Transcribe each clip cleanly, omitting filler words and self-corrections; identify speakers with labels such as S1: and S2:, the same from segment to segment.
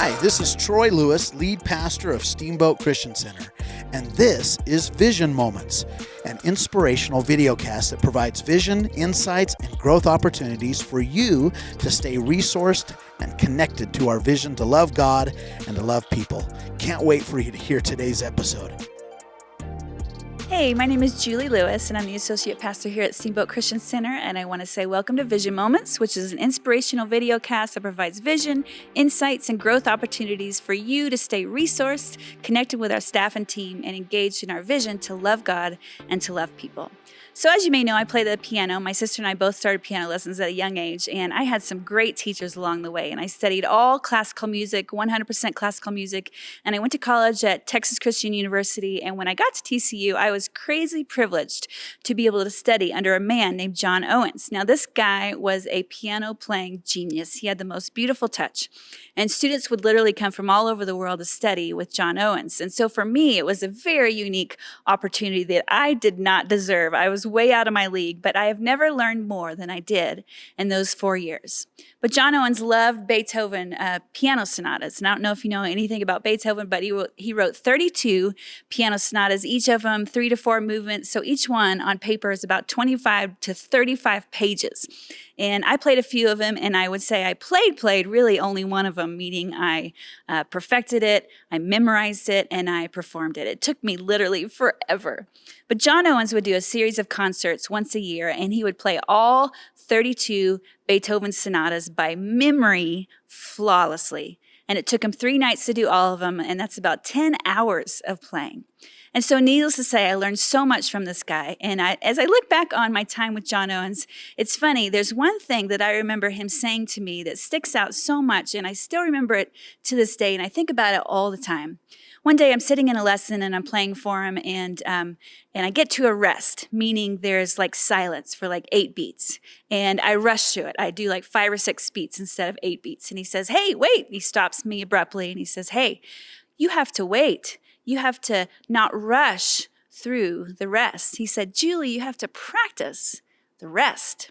S1: Hi, this is Troy Lewis, lead pastor of Steamboat Christian Center, and this is Vision Moments, an inspirational videocast that provides vision, insights, and growth opportunities for you to stay resourced and connected to our vision to love God and to love people. Can't wait for you to hear today's episode.
S2: Hey, my name is Julie Lewis, and I'm the Associate Pastor here at Steamboat Christian Center, and I want to say welcome to Vision Moments, which is an inspirational video cast that provides vision, insights, and growth opportunities for you to stay resourced, connected with our staff and team, and engaged in our vision to love God and to love people. So as you may know, I play the piano. My sister and I both started piano lessons at a young age, and I had some great teachers along the way. And I studied all classical music, 100% classical music, and I went to college at Texas Christian University. And when I got to TCU, I was crazy privileged to be able to study under a man named John Owens. Now, this guy was a piano-playing genius. He had the most beautiful touch. And students would literally come from all over the world to study with John Owens. And so for me, it was a very unique opportunity that I did not deserve. I was way out of my league, but I have never learned more than I did in those 4 years. But John Owens loved Beethoven piano sonatas. And I don't know if you know anything about Beethoven, but he wrote 32 piano sonatas, each of them 3 to 4 movements. So each one on paper is about 25 to 35 pages. And I played a few of them, and I would say I played really only one of them, meaning I perfected it, I memorized it, and I performed it. It took me literally forever. But John Owens would do a series of concerts once a year, and he would play all 32 Beethoven sonatas by memory flawlessly. And it took him 3 nights to do all of them, and that's about 10 hours of playing. And so needless to say, I learned so much from this guy. And as I look back on my time with John Owens, it's funny. There's one thing that I remember him saying to me that sticks out so much, and I still remember it to this day, and I think about it all the time. One day I'm sitting in a lesson and I'm playing for him, and I get to a rest, meaning there's like silence for like 8 beats. And I rush through it. I do like 5 or 6 beats instead of 8 beats. And he says, "Hey, wait." He stops me abruptly and he says, "Hey, you have to wait. You have to not rush through the rest." He said, "Julie, you have to practice the rest.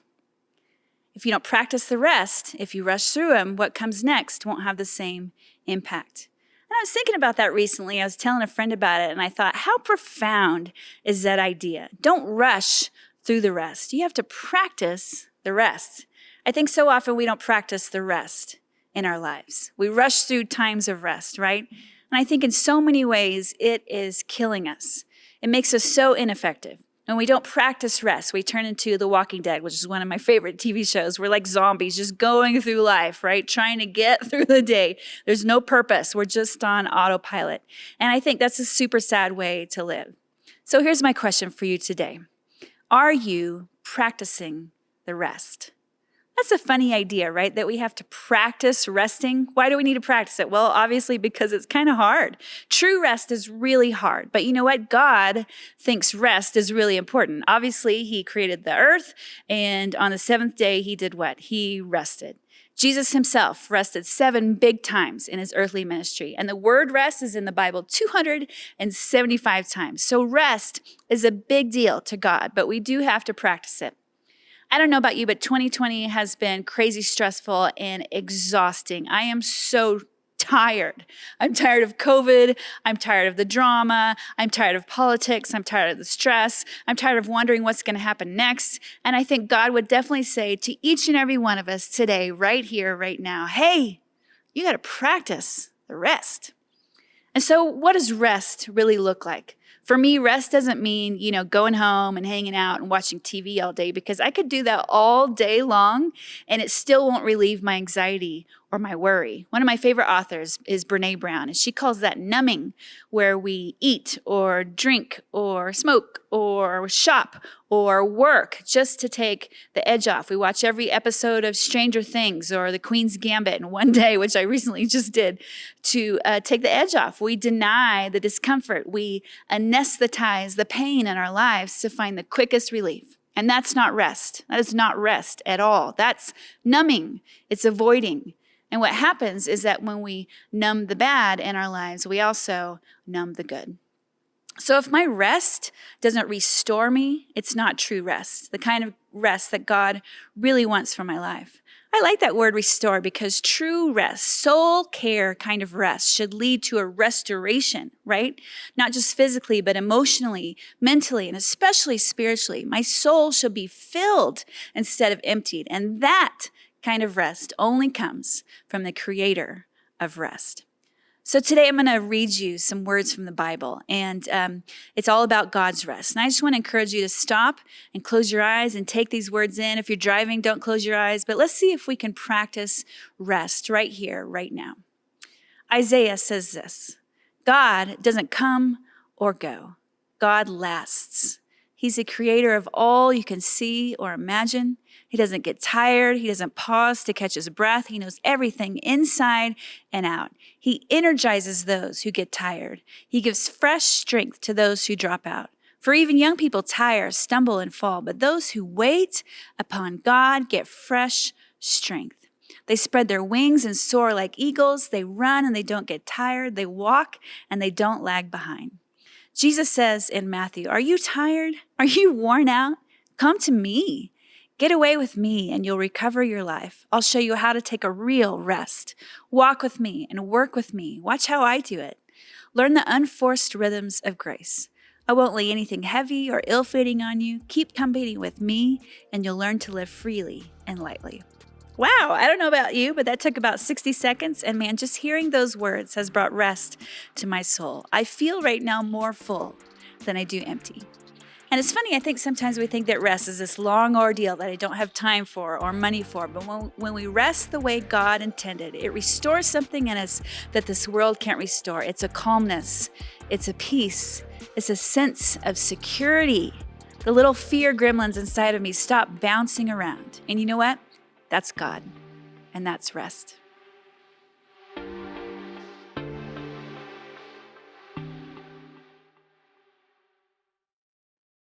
S2: If you don't practice the rest, if you rush through them, what comes next won't have the same impact." And I was thinking about that recently. I was telling a friend about it, and I thought, how profound is that idea? Don't rush through the rest. You have to practice the rest. I think so often we don't practice the rest in our lives. We rush through times of rest, right? And I think in so many ways, it is killing us. It makes us so ineffective. When we don't practice rest, we turn into The Walking Dead, which is one of my favorite TV shows. We're like zombies just going through life, right? Trying to get through the day. There's no purpose. We're just on autopilot. And I think that's a super sad way to live. So here's my question for you today. Are you practicing the rest? That's a funny idea, right? That we have to practice resting. Why do we need to practice it? Well, obviously because it's kind of hard. True rest is really hard. But you know what? God thinks rest is really important. Obviously, he created the earth, and on the 7th day, he did what? He rested. Jesus himself rested 7 big times in his earthly ministry. And the word rest is in the Bible 275 times. So rest is a big deal to God, but we do have to practice it. I don't know about you, but 2020 has been crazy stressful and exhausting. I am so tired. I'm tired of COVID. I'm tired of the drama. I'm tired of politics. I'm tired of the stress. I'm tired of wondering what's going to happen next. And I think God would definitely say to each and every one of us today, right here, right now, hey, you got to practice the rest. And so what does rest really look like? For me, rest doesn't mean, going home and hanging out and watching TV all day, because I could do that all day long and it still won't relieve my anxiety or my worry. One of my favorite authors is Brene Brown, and she calls that numbing, where we eat or drink or smoke or shop or work just to take the edge off. We watch every episode of Stranger Things or The Queen's Gambit in one day, which I recently just did, to take the edge off. We deny the discomfort. We anesthetize the pain in our lives to find the quickest relief. And that's not rest. That is not rest at all. That's numbing. It's avoiding. And what happens is that when we numb the bad in our lives, we also numb the good. So if my rest doesn't restore me, it's not true rest, the kind of rest that God really wants for my life. I like that word restore because true rest, soul care kind of rest should lead to a restoration, right? Not just physically, but emotionally, mentally, and especially spiritually. My soul should be filled instead of emptied. And that kind of rest only comes from the creator of rest. So today I'm going to read you some words from the Bible, and it's all about God's rest. And I just want to encourage you to stop and close your eyes and take these words in. If you're driving, don't close your eyes, but let's see if we can practice rest right here, right now. Isaiah says this: God doesn't come or go. God lasts. He's the creator of all you can see or imagine. He doesn't get tired. He doesn't pause to catch his breath. He knows everything inside and out. He energizes those who get tired. He gives fresh strength to those who drop out. For even young people tire, stumble, and fall, but those who wait upon God get fresh strength. They spread their wings and soar like eagles. They run and they don't get tired. They walk and they don't lag behind. Jesus says in Matthew, "Are you tired? Are you worn out? Come to me. Get away with me and you'll recover your life. I'll show you how to take a real rest. Walk with me and work with me. Watch how I do it. Learn the unforced rhythms of grace. I won't lay anything heavy or ill-fitting on you. Keep company with me and you'll learn to live freely and lightly." Wow, I don't know about you, but that took about 60 seconds. And man, just hearing those words has brought rest to my soul. I feel right now more full than I do empty. And it's funny, I think sometimes we think that rest is this long ordeal that I don't have time for or money for. But when we rest the way God intended, it restores something in us that this world can't restore. It's a calmness. It's a peace. It's a sense of security. The little fear gremlins inside of me stop bouncing around. And you know what? That's God. And that's rest.